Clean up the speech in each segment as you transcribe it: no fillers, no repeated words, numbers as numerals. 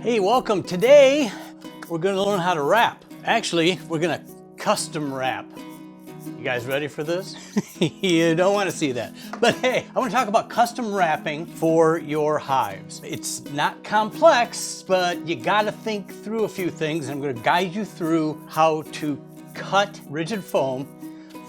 Hey, welcome. Today, we're gonna learn how to wrap. Actually, we're gonna custom wrap. You guys ready for this? You don't wanna see that. But hey, I wanna talk about custom wrapping for your hives. It's not complex, but you gotta think through a few things, and I'm gonna guide you through how to cut rigid foam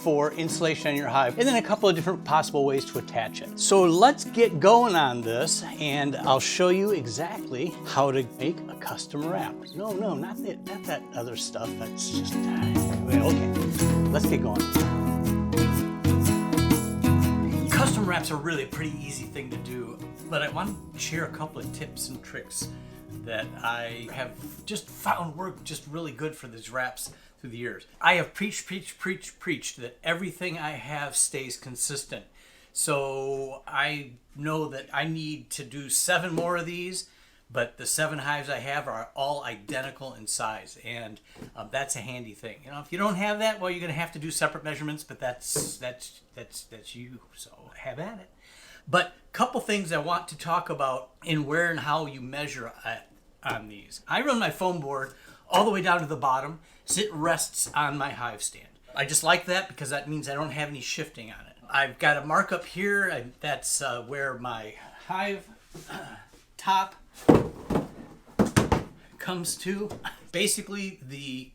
for insulation on your hive, and then a couple of different possible ways to attach it. So let's get going on this, and I'll show you exactly how to make a custom wrap. No, not that other stuff. That's just, okay, let's get going. Custom wraps are really a pretty easy thing to do, but I want to share a couple of tips and tricks that I have just found work just really good for these wraps through the years. I have preached that everything I have stays consistent. So I know that I need to do 7 more of these, but the 7 hives I have are all identical in size, and that's a handy thing. You know, if you don't have that, well, you're going to have to do separate measurements, but that's you. So have at it. But a couple things I want to talk about in where and how you measure on these. I run my foam board all the way down to the bottom, so it rests on my hive stand. I just like that because that means I don't have any shifting on it. I've got a mark up here, that's where my hive top comes to. Basically, the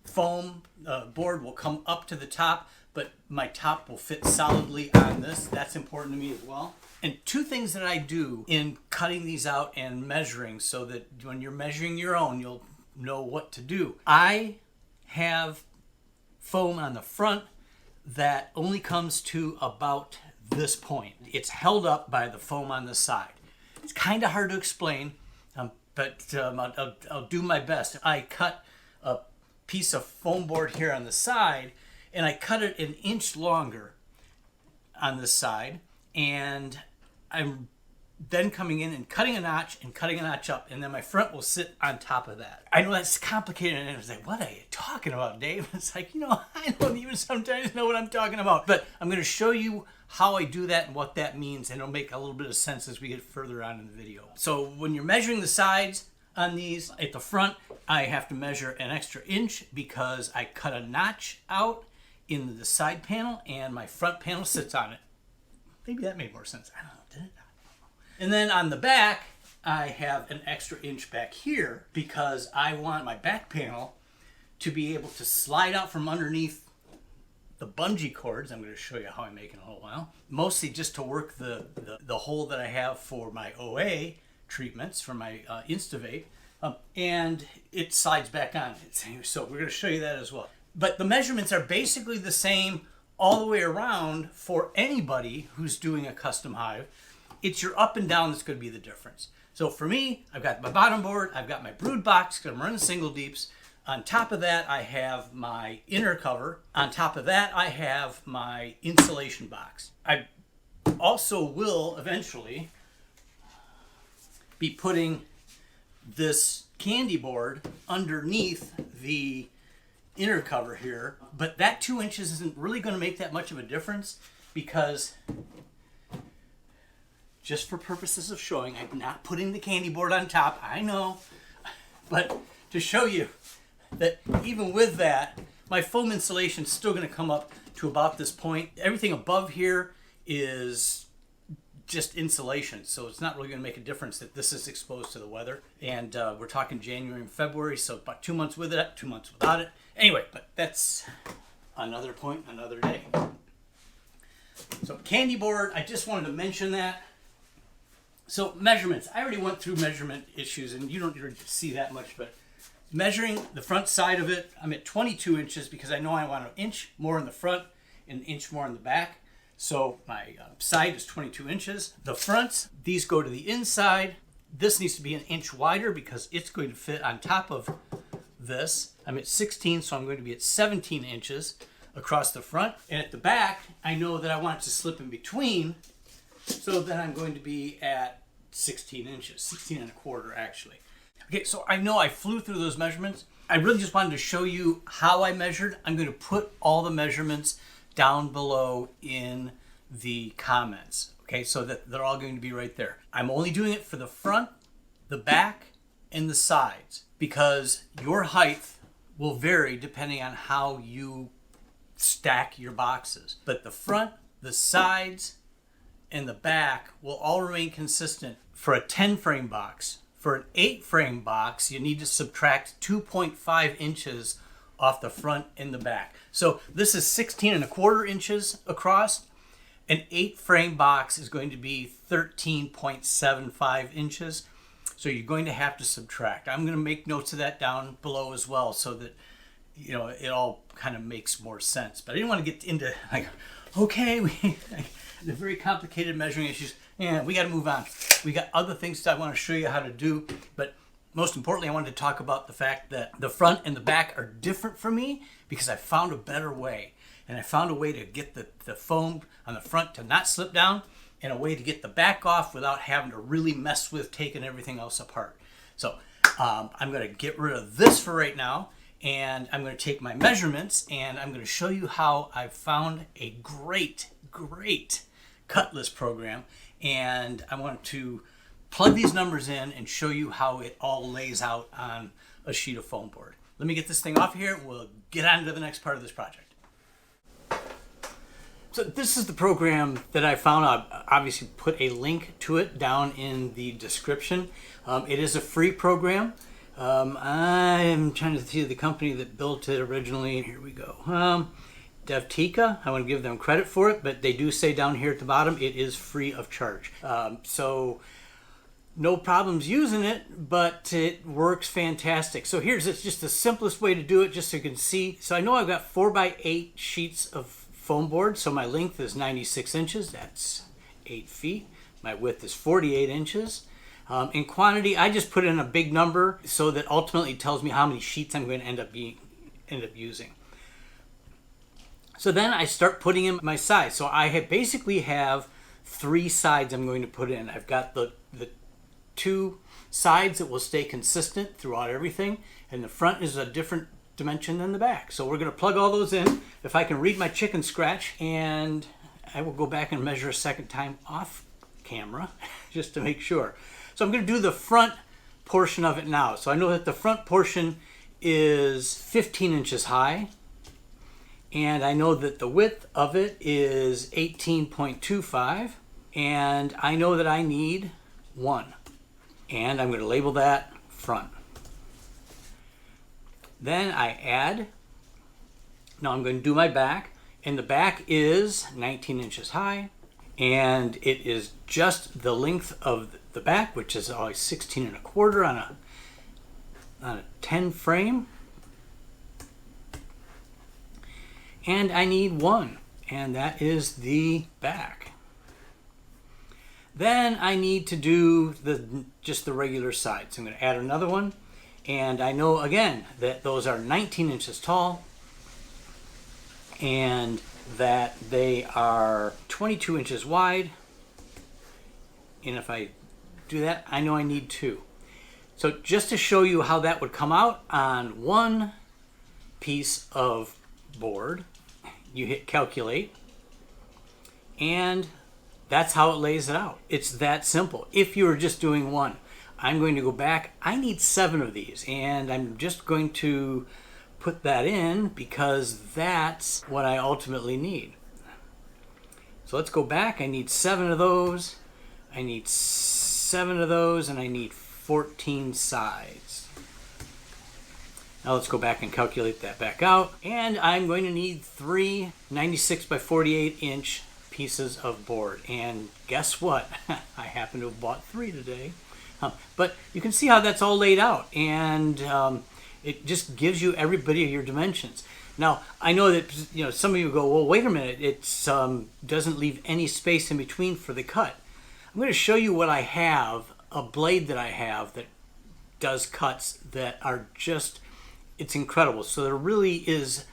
foam board will come up to the top, but my top will fit solidly on this. That's important to me as well. And 2 things that I do in cutting these out and measuring, so that when you're measuring your own, you'll know what to do. I have foam on the front that only comes to about this point. It's held up by the foam on the side. It's kind of hard to explain, but I'll do my best. I cut a piece of foam board here on the side, and I cut it 1 inch longer on this side, and I'm then coming in and cutting a notch and cutting a notch up, and then my front will sit on top of that. I know that's complicated, and it's like, what are you talking about, Dave? It's like, I don't even sometimes know what I'm talking about, but I'm going to show you how I do that and what that means, and it'll make a little bit of sense as we get further on in the video. So when you're measuring the sides on these, at the front, I have to measure an extra inch because I cut a notch out in the side panel, and my front panel sits on it. Maybe that made more sense. I don't know. Did it? And then on the back, I have an extra inch back here because I want my back panel to be able to slide out from underneath the bungee cords. I'm going to show you how I make it in a little while. Mostly just to work the hole that I have for my OA treatments, for my Instavate, and it slides back on. So we're going to show you that as well. But the measurements are basically the same all the way around for anybody who's doing a custom hive. It's your up and down that's going to be the difference. So for me, I've got my bottom board, I've got my brood box because I'm running single deeps. On top of that, I have my inner cover. On top of that, I have my insulation box. I also will eventually be putting this candy board underneath the inner cover here, but that 2 inches isn't really going to make that much of a difference because, just for purposes of showing, I'm not putting the candy board on top, I know, but to show you that even with that, my foam insulation is still going to come up to about this point. Everything above here is just insulation, so it's not really going to make a difference that this is exposed to the weather. And we're talking January and February, so about 2 months with it, 2 months without it. Anyway, but that's another point, another day. So candy board, I just wanted to mention that. So measurements, I already went through measurement issues, and you don't really see that much, but measuring the front side of it, I'm at 22 inches because I know I want 1 inch more in the front and 1 inch more in the back. So my side is 22 inches. The fronts, these go to the inside. This needs to be 1 inch wider because it's going to fit on top of this. I'm at 16, so I'm going to be at 17 inches across the front. And at the back, I know that I want it to slip in between, so then I'm going to be at 16 inches, 16 and a quarter actually. Okay, so I know I flew through those measurements. I really just wanted to show you how I measured. I'm going to put all the measurements down below in the comments, okay, so that they're all going to be right there. I'm only doing it for the front, the back, and the sides, because your height will vary depending on how you stack your boxes. But the front, the sides, and the back will all remain consistent for a 10 frame box. For an 8 frame box, you need to subtract 2.5 inches off the front and the back. So this is 16.25 inches across. An 8 frame box is going to be 13.75 inches. So you're going to have to subtract. I'm going to make notes of that down below as well, so that it all kind of makes more sense. But I didn't want to get into the very complicated measuring issues. Yeah, we got to move on. We got other things that I want to show you how to do, but most importantly, I wanted to talk about the fact that the front and the back are different for me because I found a better way. And I found a way to get the foam on the front to not slip down, and a way to get the back off without having to really mess with taking everything else apart. So I'm going to get rid of this for right now, and I'm going to take my measurements, and I'm going to show you how I've found a great cut list program. And I want to plug these numbers in and show you how it all lays out on a sheet of foam board. Let me get this thing off here, and we'll get on to the next part of this project. So this is the program that I found. I'll obviously put a link to it down in the description. It is a free program. I'm trying to see the company that built it originally. Here we go. Devtika, I want to give them credit for it, but they do say down here at the bottom, it is free of charge. So no problems using it, but it works fantastic. So here's just the simplest way to do it, just so you can see. So I know I've got 4x8 sheets of foam board. So my length is 96 inches. That's 8 feet. My width is 48 inches. In quantity, I just put in a big number so that ultimately it tells me how many sheets I'm going to end up using. So then I start putting in my sides. So I basically have 3 sides I'm going to put in. I've got the 2 sides that will stay consistent throughout everything, and the front is a different dimension than the back. So we're going to plug all those in. If I can read my chicken scratch, and I will go back and measure a second time off camera just to make sure. So I'm going to do the front portion of it now. So I know that the front portion is 15 inches high, and I know that the width of it is 18.25, and I know that I need 1, and I'm going to label that front. Then I add, now I'm going to do my back, and the back is 19 inches high, and it is just the length of the back, which is always 16.25 on a 10 frame. And I need 1, and that is the back. Then I need to do just the regular sides. I'm going to add another one, and I know again that those are 19 inches tall, and that they are 22 inches wide. And if I do that, I know I need 2. So just to show you how that would come out on one piece of board, you hit calculate, and that's how it lays it out. It's that simple. If you were just doing 1, I'm going to go back. I need 7 of these, and I'm just going to put that in because that's what I ultimately need. So let's go back. I need 7 of those. I need 7 of those, and I need 14 sides. Now let's go back and calculate that back out. And I'm going to need 3 96 by 48 inch pieces of board. And guess what? I happen to have bought 3 today. But you can see how that's all laid out. And it just gives you everybody your dimensions. Now, I know that some of you go, well, wait a minute. It doesn't leave any space in between for the cut. I'm going to show you what I have, a blade that I have that does cuts that are just, it's incredible. So there really is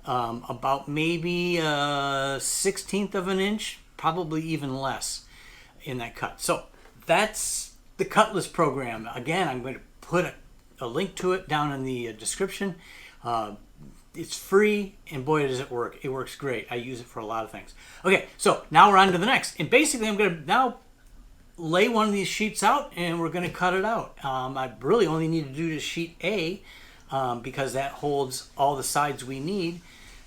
about maybe a 1/16 of an inch, probably even less in that cut. So that's the cut list program. Again, I'm going to put a link to it down in the description. It's free, and boy, does it work. It works great. I use it for a lot of things. Okay, so now we're on to the next. And basically, I'm going to now lay one of these sheets out and we're going to cut it out. I really only need to do the sheet A because that holds all the sides we need.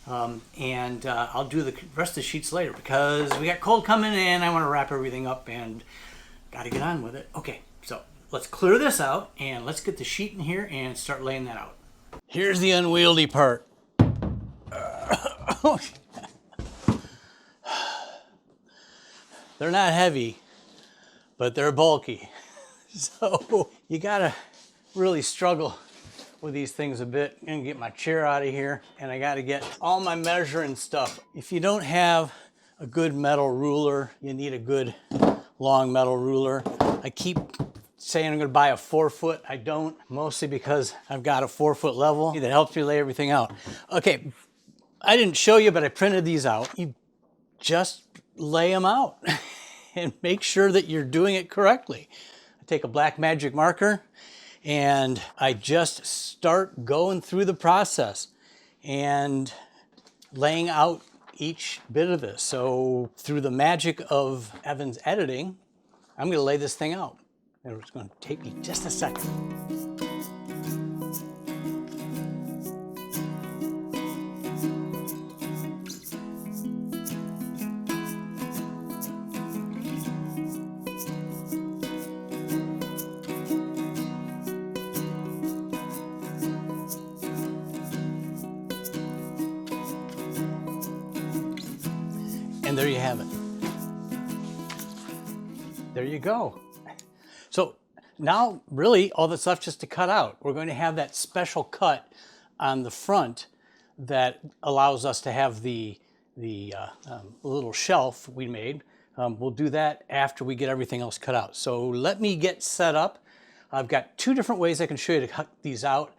And I'll do the rest of the sheets later because we got cold coming and I want to wrap everything up and got to get on with it. Okay, so let's clear this out and let's get the sheet in here and start laying that out. Here's the unwieldy part. They're not heavy, but they're bulky. So you gotta really struggle with these things a bit. I'm gonna get my chair out of here and I gotta get all my measuring stuff. If you don't have a good metal ruler, you need a good long metal ruler. I keep saying I'm gonna buy a 4-foot. I don't, mostly because I've got a 4-foot level that helps me lay everything out. Okay, I didn't show you, but I printed these out. You just lay them out and make sure that you're doing it correctly. I take a black magic marker and I just start going through the process and laying out each bit of this. So through the magic of Evan's editing, I'm going to lay this thing out. And it's going to take me just a second. And there you have it. There you go. So now really all that's left just to cut out. We're going to have that special cut on the front that allows us to have the little shelf we made. We'll do that after we get everything else cut out. So let me get set up. I've got 2 different ways I can show you to cut these out,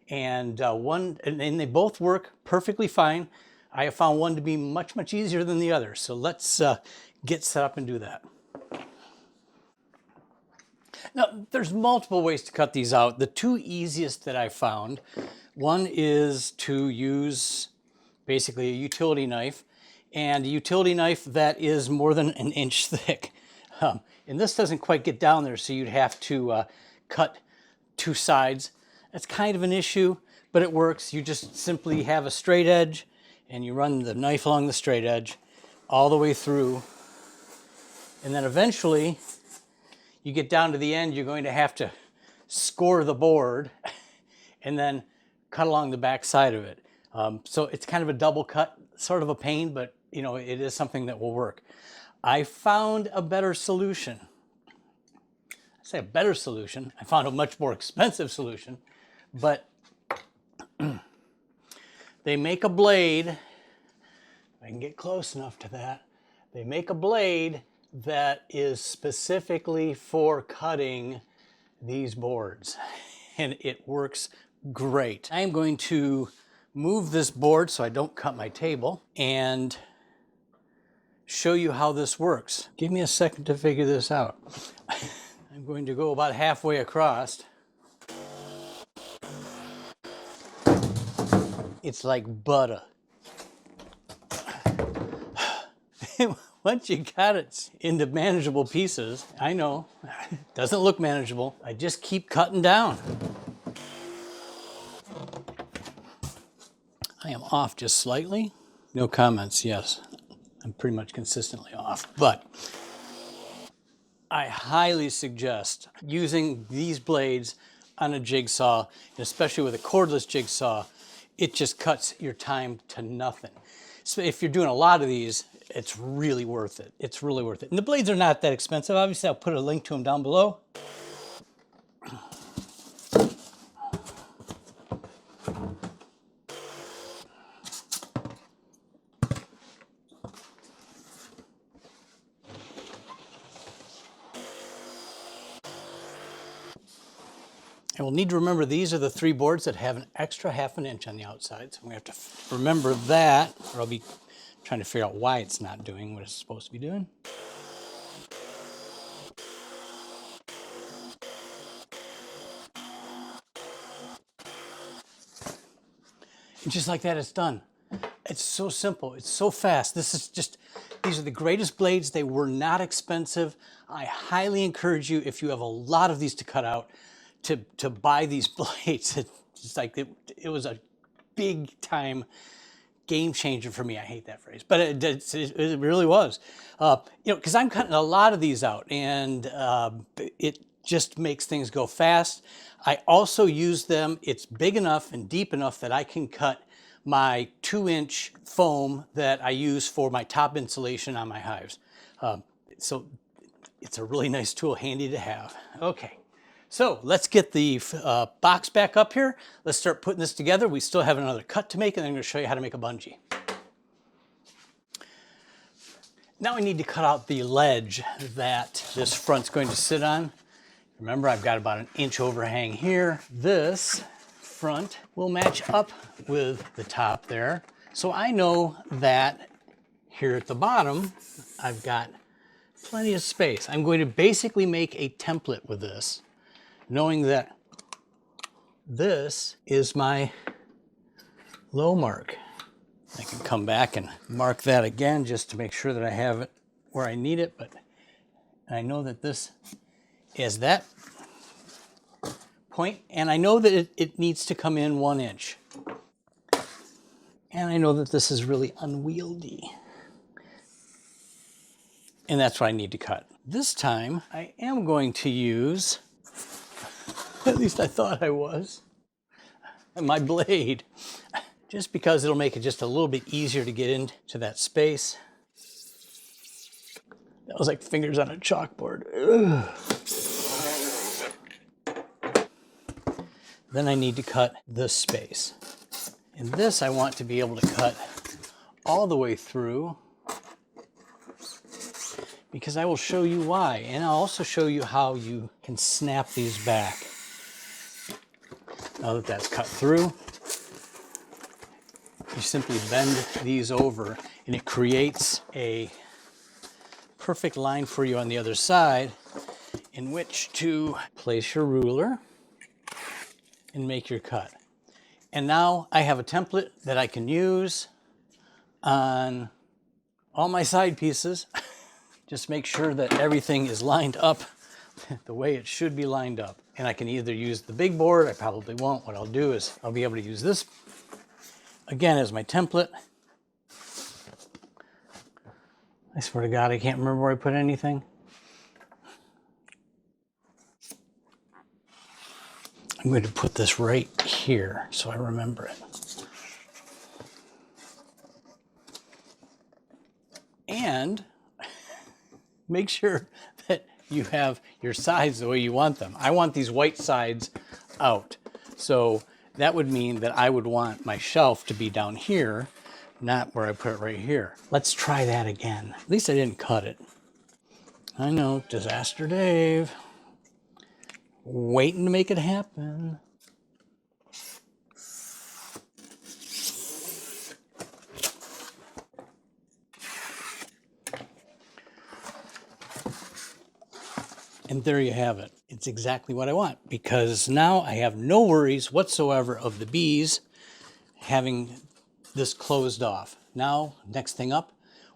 and they both work perfectly fine. I have found one to be much, much easier than the other. So let's get set up and do that. Now, there's multiple ways to cut these out. The 2 easiest that I found, one is to use basically a utility knife, and a utility knife that is more than an inch thick. And this doesn't quite get down there, so you'd have to cut 2 sides. That's kind of an issue, but it works. You just simply have a straight edge, and you run the knife along the straight edge all the way through. And then eventually, you get down to the end, you're going to have to score the board and then cut along the back side of it. So it's kind of a double cut, sort of a pain, but you know, it is something that will work. I found a better solution. I say a better solution. I found a much more expensive solution, but they make a blade. If I can get close enough to that. They make a blade that is specifically for cutting these boards, and it works great. I'm going to move this board so I don't cut my table and show you how this works. Give me a second to figure this out. I'm going to go about halfway across. It's like butter. Once you got it into manageable pieces, I know, it doesn't look manageable. I just keep cutting down. I am off just slightly. No comments, yes. I'm pretty much consistently off. But I highly suggest using these blades on a jigsaw, and especially with a cordless jigsaw. It just cuts your time to nothing. So if you're doing a lot of these, it's really worth it. It's really worth it. And the blades are not that expensive. Obviously, I'll put a link to them down below. And we'll need to remember these are the 3 boards that have an extra ½ inch on the outside. So we have to remember that, or I'll be trying to figure out why it's not doing what it's supposed to be doing. And just like that, it's done. It's so simple. It's so fast. This These are the greatest blades. They were not expensive. I highly encourage you, if you have a lot of these to cut out, to buy these blades. It's like it was a big time game changer for me. I hate that phrase, but it really was. You know, because I'm cutting a lot of these out, and it just makes things go fast. I also use them. It's big enough and deep enough that I can cut my 2-inch foam that I use for my top insulation on my hives. So it's a really nice tool, handy to have. Okay. So let's get the box back up here. Let's start putting this together. We still have another cut to make, and I'm going to show you how to make a bungee. Now I need to cut out the ledge that this front's going to sit on. Remember, I've got about an inch overhang here. This front will match up with the top there. So I know that here at the bottom, I've got plenty of space. I'm going to basically make a template with this, knowing that this is my low mark. I can come back and mark that again just to make sure that I have it where I need it, but I know that this is that point, and I know that it needs to come in 1 inch. And I know that this is really unwieldy. And that's what I need to cut. This time, I am going to use, at least I thought I was, my blade, just because it'll make it just a little bit easier to get into that space. That was like fingers on a chalkboard. Ugh. Then I need to cut this space. And this I want to be able to cut all the way through, because I will show you why. And I'll also show you how you can snap these back. Now that that's cut through, you simply bend these over and it creates a perfect line for you on the other side in which to place your ruler and make your cut. And now I have a template that I can use on all my side pieces. Just make sure that everything is lined up the way it should be lined up. And I can either use the big board, I probably won't. What I'll do is I'll be able to use this again as my template. I swear to God, I can't remember where I put anything. I'm going to put this right here so I remember it. And make sure that you have your sides the way you want them. I want these white sides out. So that would mean that I would want my shelf to be down here, not where I put it right here. Let's try that again. At least I didn't cut it. I know, Disaster Dave. Waiting to make it happen. And there you have it. It's exactly what I want, because now I have no worries whatsoever of the bees having this closed off. Now, next thing up,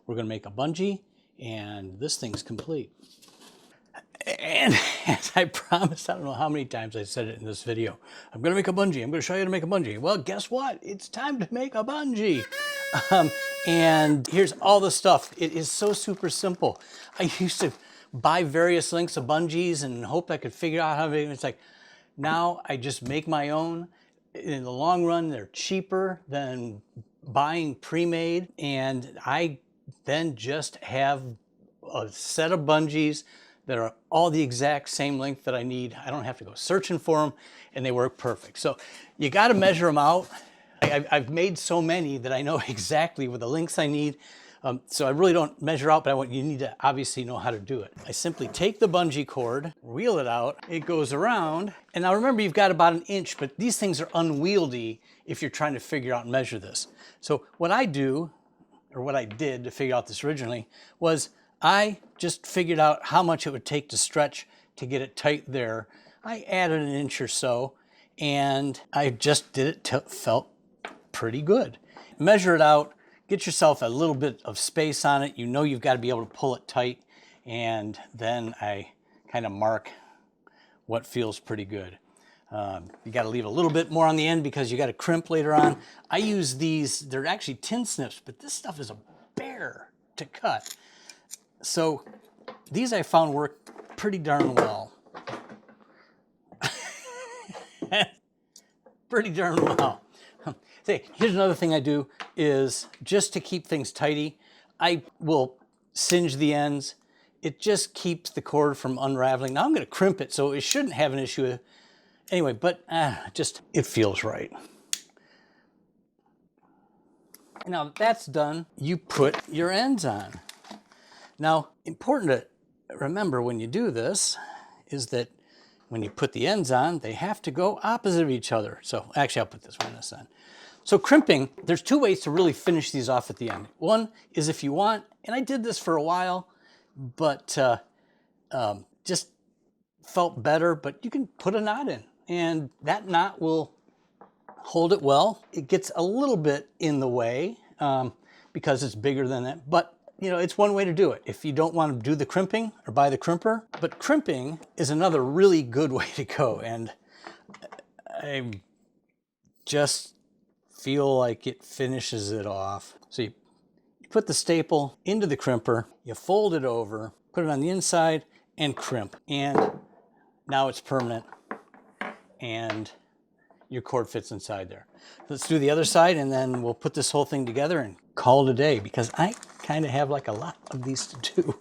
we're going to make a bungee, and this thing's complete. And as I promised, I don't know how many times I said it in this video, I'm going to make a bungee. I'm going to show you how to make a bungee. Well, guess what? It's time to make a bungee. And here's all the stuff. It is so super simple. I used to buy various lengths of bungees and hope I could figure out how to make it. It's like, now I just make my own. In the long run, they're cheaper than buying pre-made. And I then just have a set of bungees that are all the exact same length that I need. I don't have to go searching for them, and they work perfect. So you got to measure them out. I've made so many that I know exactly what the lengths I need. So I really don't measure out, but you need to obviously know how to do it. I simply take the bungee cord, reel it out, it goes around. And now remember, you've got about an inch, but these things are unwieldy if you're trying to figure out and measure this. So what I do, or what I did to figure out this originally, was I just figured out how much it would take to stretch to get it tight there. I added an inch or so, and I just did it till it felt pretty good. Measure it out, get yourself a little bit of space on it. You know you've got to be able to pull it tight, and then I kind of mark what feels pretty good. You got to leave a little bit more on the end because you got to crimp later on. I use these, they're actually tin snips, but this stuff is a bear to cut. So these I found work pretty darn well. Pretty darn well. Say, here's another thing I do is just to keep things tidy, I will singe the ends. It just keeps the cord from unraveling. Now I'm going to crimp it, so it shouldn't have an issue. Anyway, but just, it feels right. Now that that's done, you put your ends on. Now, important to remember when you do this is that when you put the ends on, they have to go opposite of each other. So actually, I'll put this one on. So crimping, there's two ways to really finish these off at the end. One is if you want, and I did this for a while, but just felt better, but you can put a knot in, and that knot will hold it well. It gets a little bit in the way because it's bigger than that, but you know, it's one way to do it if you don't want to do the crimping or buy the crimper. But crimping is another really good way to go, and I just feel like it finishes it off. So you put the staple into the crimper, you fold it over, put it on the inside, and crimp. And now it's permanent, and your cord fits inside there. Let's do the other side, and then we'll put this whole thing together and call it a day, because I kind of have like a lot of these to do.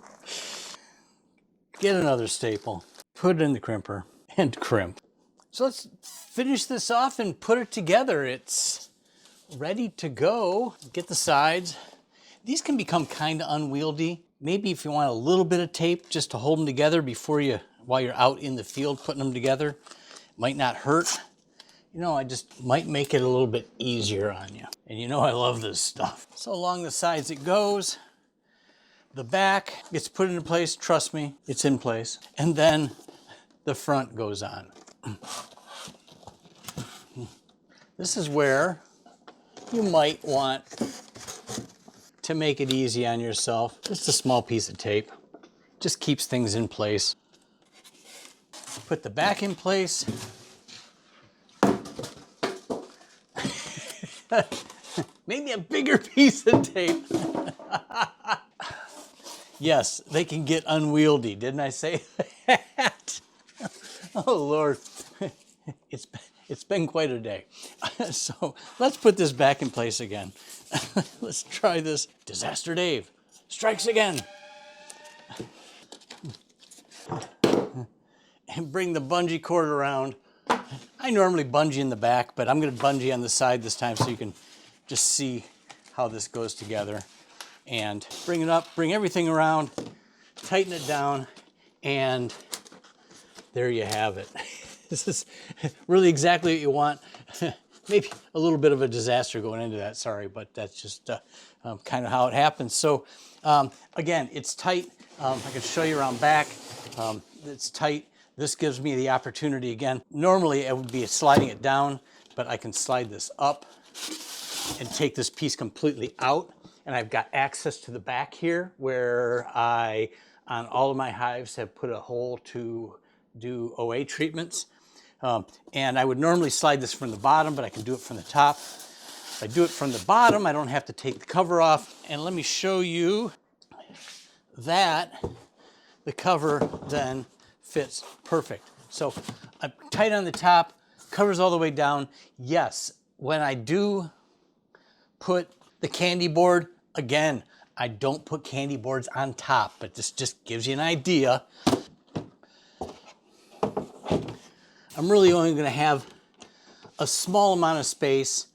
Get another staple, put it in the crimper, and crimp. So let's finish this off and put it together. It's ready to go. Get the sides. These can become kind of unwieldy. Maybe if you want a little bit of tape just to hold them together while you're out in the field putting them together, might not hurt. You know, I just might make it a little bit easier on you. And you know I love this stuff. So along the sides it goes. The back gets put into place. Trust me, it's in place. And then the front goes on. This is where you might want to make it easy on yourself. Just a small piece of tape. Just keeps things in place. Put the back in place. Maybe a bigger piece of tape. Yes, they can get unwieldy. Didn't I say that? Oh, Lord. It's been quite a day. So let's put this back in place again. Let's try this. Disaster Dave strikes again. And bring the bungee cord around. I normally bungee in the back, but I'm going to bungee on the side this time so you can just see how this goes together. And bring it up, bring everything around, tighten it down, and there you have it. This is really exactly what you want. Maybe a little bit of a disaster going into that, sorry, but that's just kind of how it happens. So again, it's tight. I can show you around back. It's tight. This gives me the opportunity again. Normally I would be sliding it down, but I can slide this up and take this piece completely out. And I've got access to the back here where I, on all of my hives, have put a hole to do OA treatments. And I would normally slide this from the bottom, but I can do it from the top. If I do it from the bottom, I don't have to take the cover off. And let me show you that the cover then fits perfect. So I'm tight on the top, covers all the way down. Yes, when I do put the candy board, again, I don't put candy boards on top, but this just gives you an idea. I'm really only going to have a small amount of space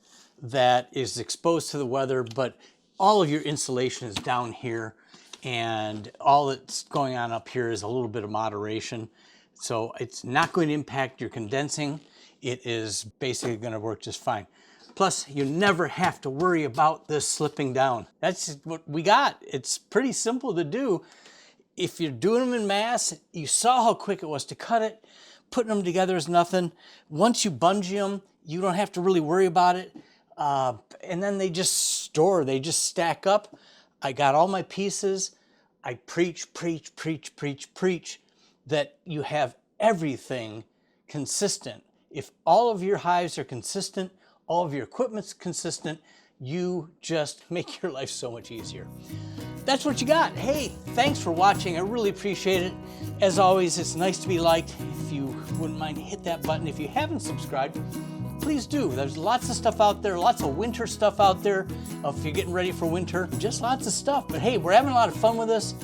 that is exposed to the weather, but all of your insulation is down here, and all that's going on up here is a little bit of moderation. So it's not going to impact your condensing. It is basically going to work just fine. Plus, you never have to worry about this slipping down. That's what we got. It's pretty simple to do. If you're doing them in mass, you saw how quick it was to cut it. Putting them together is nothing. Once you bungee them, you don't have to really worry about it. and then they just store, they just stack up. I got all my pieces. I preach that you have everything consistent. If all of your hives are consistent, all of your equipment's consistent, you just make your life so much easier. That's what you got. Hey, thanks for watching. I really appreciate it. As always, it's nice to be liked. If you wouldn't mind, hit that button. If you haven't subscribed, please do. There's lots of stuff out there, lots of winter stuff out there. If you're getting ready for winter, just lots of stuff. But hey, we're having a lot of fun with this.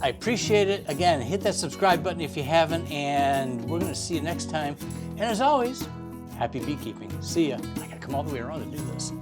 I appreciate it. Again, hit that subscribe button if you haven't, and we're going to see you next time. And as always, happy beekeeping. See ya. I got to come all the way around to do this.